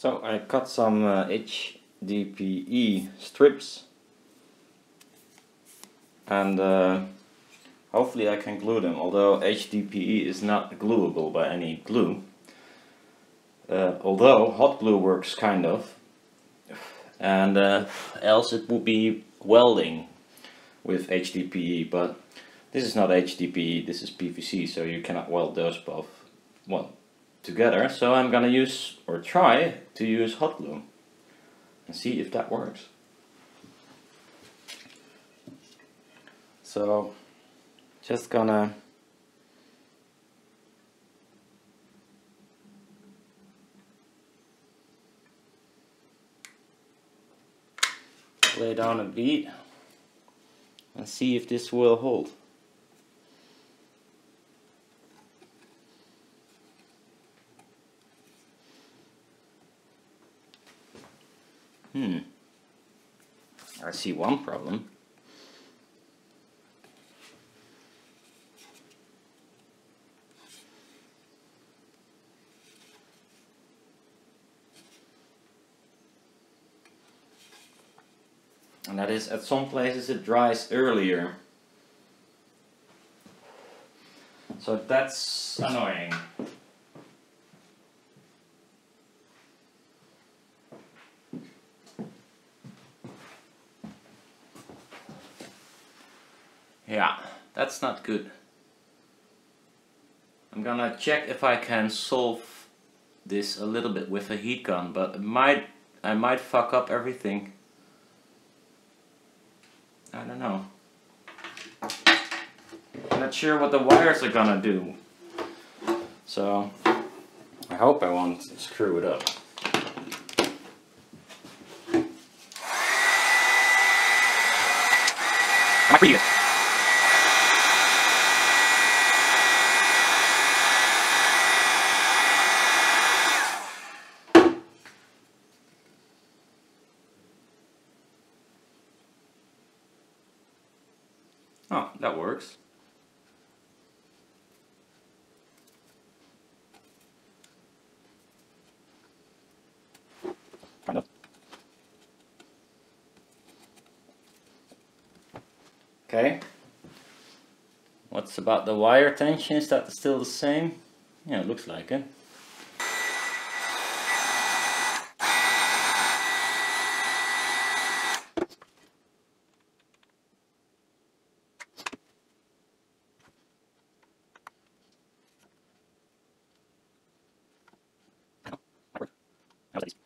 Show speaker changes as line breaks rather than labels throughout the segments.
So I cut some HDPE strips, and hopefully I can glue them, although HDPE is not gluable by any glue. Although hot glue works kind of, and else it would be welding with HDPE, but this is not HDPE, this is PVC, so you cannot weld those both together. So I'm gonna use, or try to use, hot glue and see if that works. So just gonna lay down a bead and see if this will hold. I see one problem. And that is, at some places it dries earlier. So that's annoying. Yeah, that's not good. I'm gonna check if I can solve this a little bit with a heat gun, but I might fuck up everything. I don't know. I'm not sure what the wires are gonna do. So I hope I won't screw it up. I'm pretty good. Oh, that works. Kind of. Okay. What's about the wire tension? Is that still the same? Yeah, it looks like it.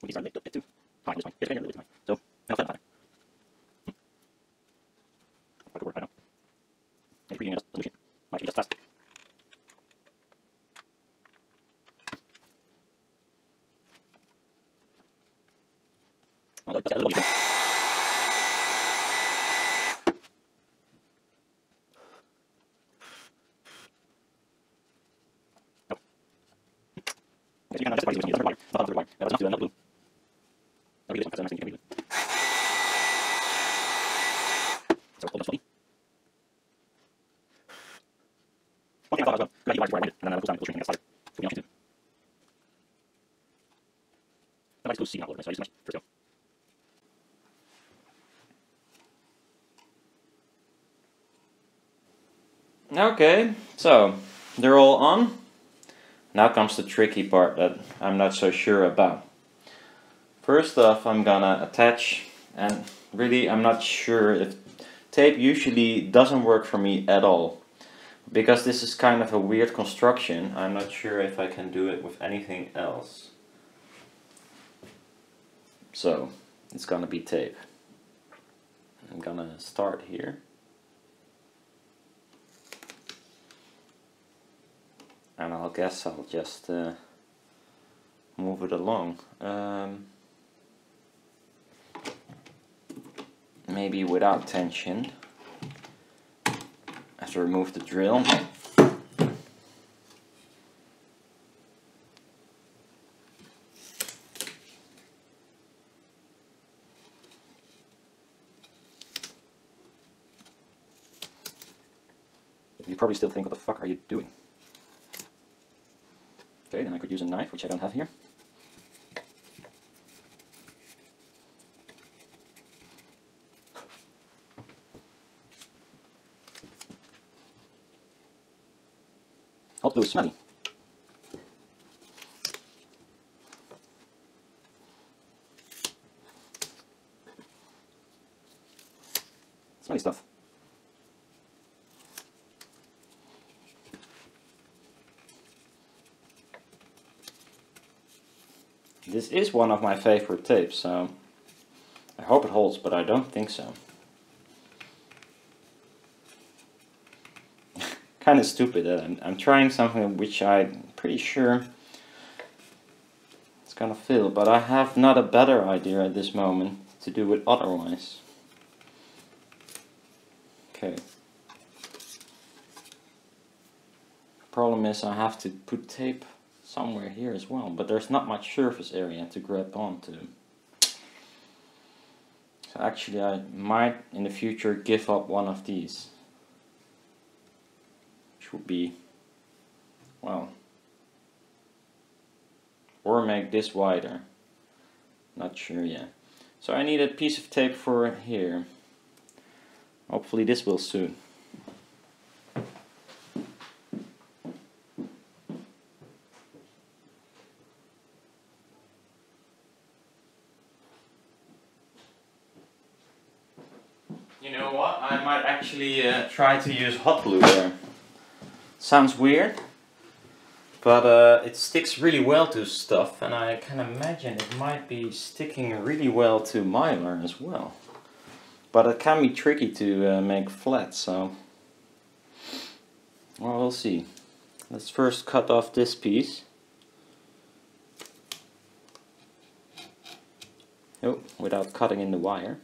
These are a little bit too fine, this one. It's a little bit fine. So, now it's fine. Quite a work, I know. And reading a solution might be just fast. Oh, that's a little bit. No. Okay, so you can just use the wire. Not the wire. That's enough to another glue. I'll give this one because I'm actually going to read it. So hold on slowly. One thing I thought as well, good idea wire to wire and then I will go down to the string and get started. So we don't need to. I might just go C now a little bit, so I use this much. First go. Okay, so they're all on. Now comes the tricky part that I'm not so sure about. First off, I'm gonna attach, and really I'm not sure if tape usually doesn't work for me at all. Because this is kind of a weird construction, I'm not sure if I can do it with anything else. So, it's gonna be tape. I'm gonna start here. And I guess I'll just move it along. Maybe without tension. I have to remove the drill. You probably still think, what the fuck are you doing? Okay, then I could use a knife, which I don't have here. hot glue is smelly. Smelly stuff. This is one of my favorite tapes, so I hope it holds, but I don't think so. Kind of stupid that I'm trying something which I'm pretty sure it's gonna fail, but I have not a better idea at this moment to do it otherwise. Okay. Problem is I have to put tape somewhere here as well, but there's not much surface area to grab onto. So actually I might in the future give up one of these. Which would be, well, or make this wider. Not sure yet. So I need a piece of tape for here. Hopefully this will suit. You know what? I might actually try to use hot glue there. Sounds weird, but it sticks really well to stuff, and I can imagine it might be sticking really well to mylar as well. But it can be tricky to make flat, so well, we'll see. Let's first cut off this piece. Oh, without cutting in the wire.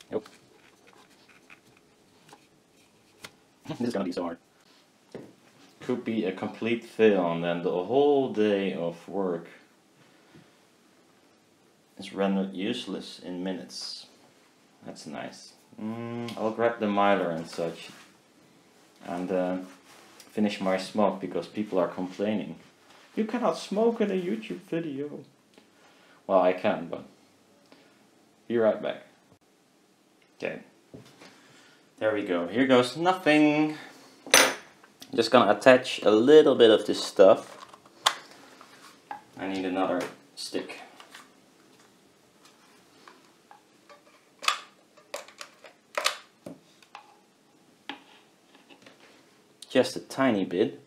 Nope. This is gonna be so hard. Could be a complete fail, and then the whole day of work is rendered useless in minutes. That's nice. I'll grab the mylar and such, and finish my smoke because people are complaining. You cannot smoke in a YouTube video. Well, I can, but be right back. Okay, there we go. Here goes nothing. Just gonna attach a little bit of this stuff. I need another stick. Just a tiny bit.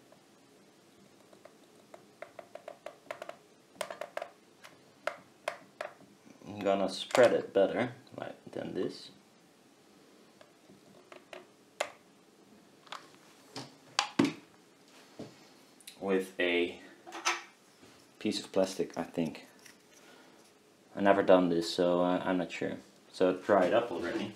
I'm gonna spread it better, like than this. With a piece of plastic, I think. I've never done this, so I'm not sure. So try it up already.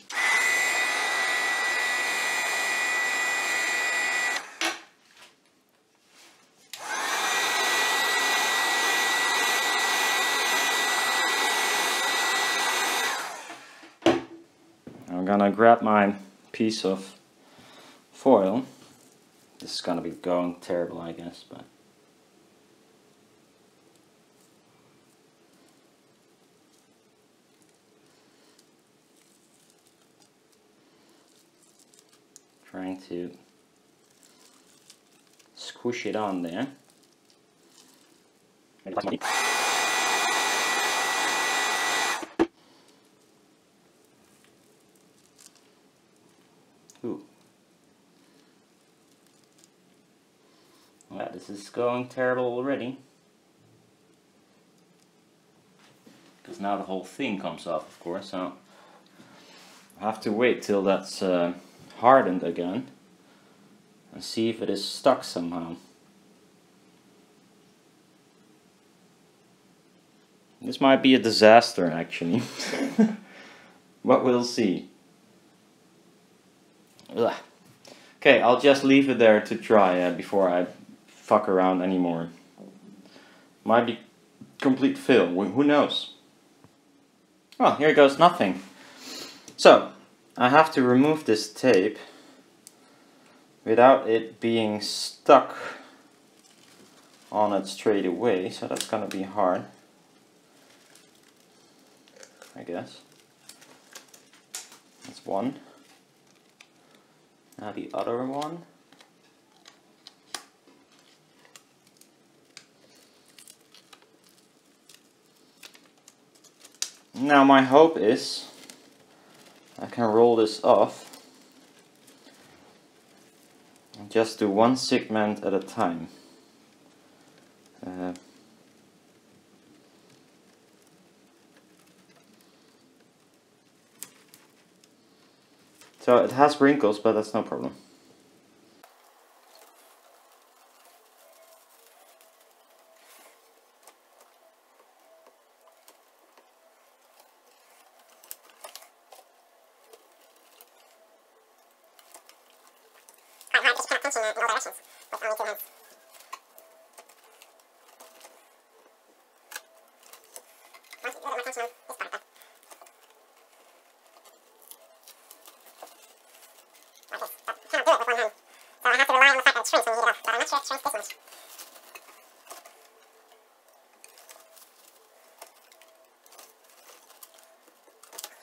I'm gonna grab my piece of foil. This is gonna be going terrible, I guess, but trying to squish it on there. Ooh. Well, this is going terrible already. Because now the whole thing comes off, of course, so I have to wait till that's hardened again and see if it is stuck somehow. This might be a disaster, actually. But we'll see. Ugh. Okay, I'll just leave it there to dry before I fuck around anymore. Might be complete fail, who knows? Oh, here goes nothing. So, I have to remove this tape without it being stuck on it straight away, so that's gonna be hard, I guess. one. Now the other one. Now my hope is I can roll this off and just do one segment at a time. So it has wrinkles, but that's no problem.
Quite hard because you cannot tension in all directions with only two hands. Once you get more tension on this part though. Like this, but you cannot do it with one hand. So I have to rely on the fact that it shrinks when you heat it up, but I'm not sure it shrinks this much.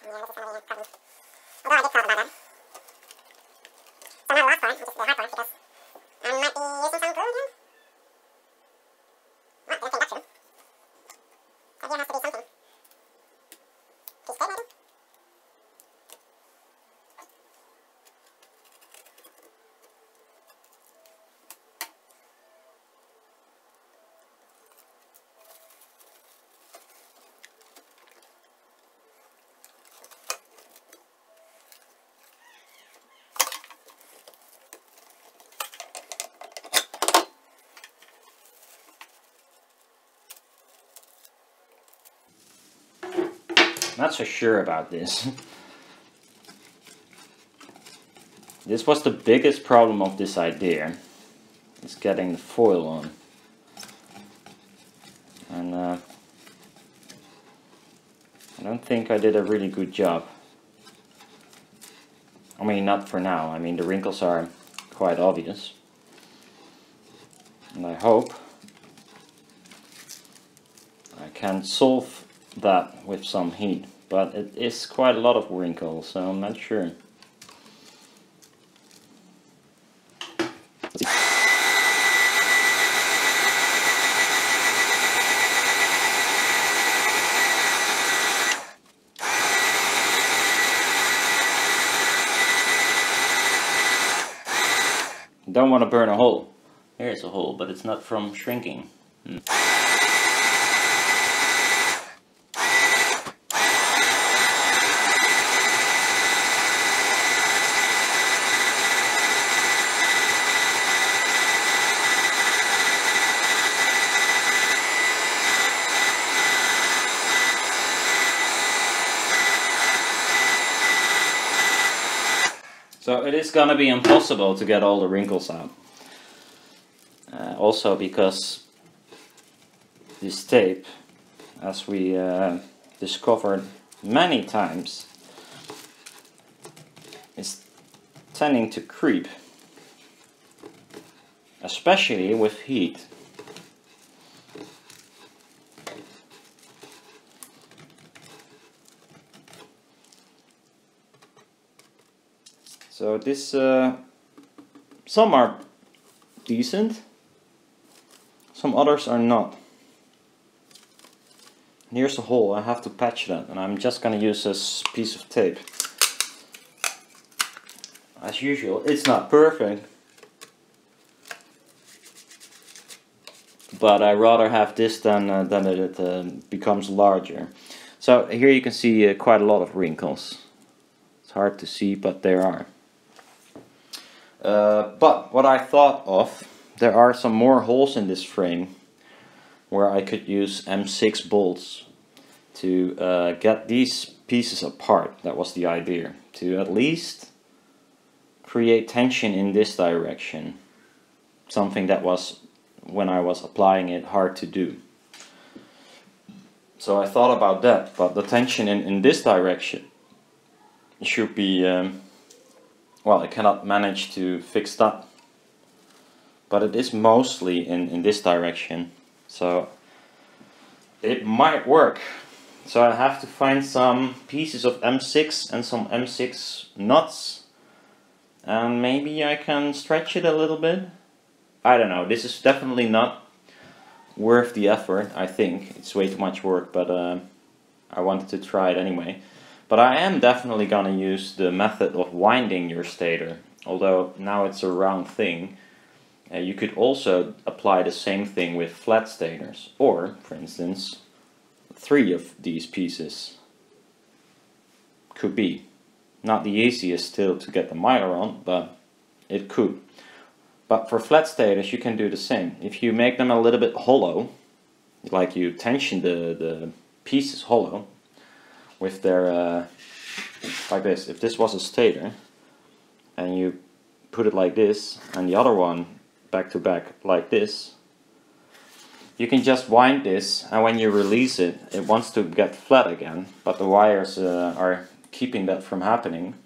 Yeah, this is going to be a problem. Although I did thought about that. So now the last part, which is the hard part, because I might be using some glue again. Well, everything back true. So here has to be something. Piece tape maybe?
Not so sure about this. This was the biggest problem of this idea, is getting the foil on. And I don't think I did a really good job. I mean, not for now. I mean, the wrinkles are quite obvious. And I hope I can solve that with some heat, but it is quite a lot of wrinkles, so I'm not sure. Don't want to burn a hole. Here's a hole, but it's not from shrinking. So it is gonna be impossible to get all the wrinkles out. Also because this tape, as we discovered many times, is tending to creep, especially with heat. So this, some are decent, some others are not. Here's a hole, I have to patch that, and I'm just gonna use this piece of tape. As usual, it's not perfect, but I rather have this than it becomes larger. So here you can see quite a lot of wrinkles. It's hard to see, but there are. But what I thought of, there are some more holes in this frame where I could use M6 bolts to get these pieces apart. That was the idea, to at least create tension in this direction, something that was, when I was applying it, hard to do. So I thought about that, but the tension in this direction should be, well, I cannot manage to fix that, but it is mostly in this direction, so it might work. So I have to find some pieces of M6 and some M6 nuts, and maybe I can stretch it a little bit. I don't know, this is definitely not worth the effort. I think it's way too much work, but I wanted to try it anyway. But I am definitely gonna use the method of winding your stator, although now it's a round thing. You could also apply the same thing with flat stators, or for instance 3 of these pieces. Could be. Not the easiest still to get the miler on, but it could. But for flat stators you can do the same. If you make them a little bit hollow, like you tension the pieces hollow with their, like this. If this was a stator and you put it like this and the other one back to back like this, you can just wind this, and when you release it, it wants to get flat again, but the wires are keeping that from happening.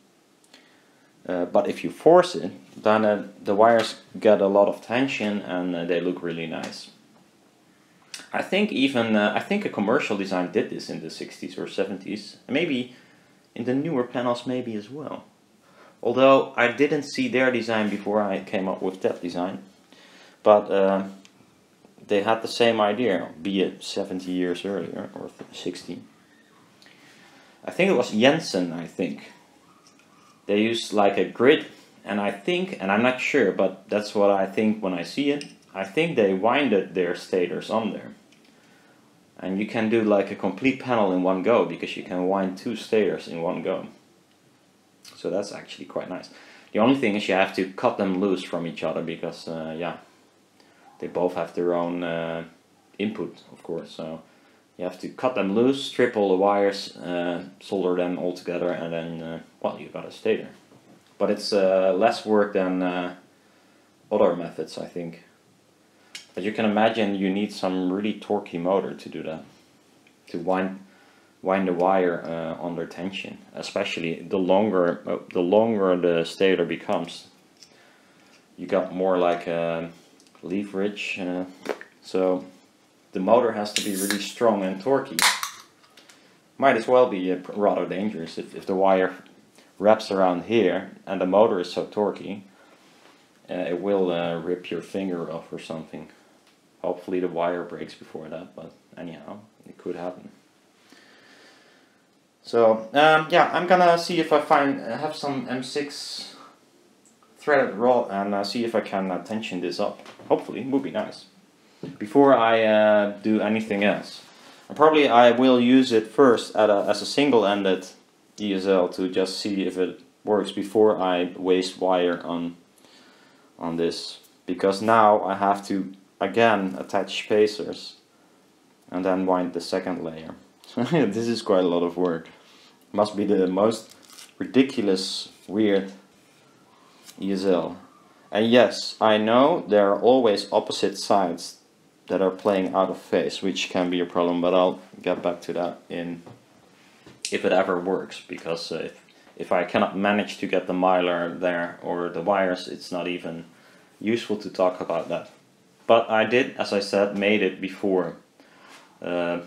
But if you force it, then the wires get a lot of tension and they look really nice. I think even I think a commercial design did this in the 60s or 70s, maybe in the newer panels maybe as well. Although I didn't see their design before I came up with that design, but they had the same idea, be it 70 years earlier or 60. I think it was Jensen, I think. They used like a grid, and I think, and I'm not sure, but that's what I think when I see it. I think they winded their stators on there. And you can do like a complete panel in one go, because you can wind 2 stators in one go. So that's actually quite nice. The only thing is you have to cut them loose from each other, because yeah, they both have their own input, of course. So you have to cut them loose, strip all the wires, solder them all together, and then, well, you got a stator. But it's less work than other methods, I think. But you can imagine you need some really torquey motor to do that, to wind the wire under tension. Especially the longer the stator becomes, you got more like leverage. So the motor has to be really strong and torquey. Might as well be rather dangerous if the wire wraps around here and the motor is so torquey. It will rip your finger off or something. Hopefully the wire breaks before that, but anyhow, it could happen. So yeah, I'm gonna see if I have some M6 threaded rod and see if I can tension this up. Hopefully, it would be nice. Before I do anything else, and probably I will use it first as a single-ended ESL to just see if it works before I waste wire on this, because now I have to again attach spacers and then wind the second layer. So this is quite a lot of work. Must be the most ridiculous, weird ESL. And yes, I know there are always opposite sides that are playing out of phase, which can be a problem, but I'll get back to that if it ever works, because if I cannot manage to get the miler there or the wires, it's not even useful to talk about that. But I did, as I said, made it before, and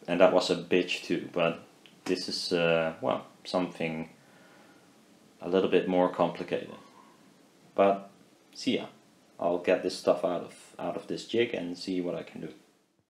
that was a bitch too, but this is, well, something a little bit more complicated. But see ya, I'll get this stuff out of this jig and see what I can do.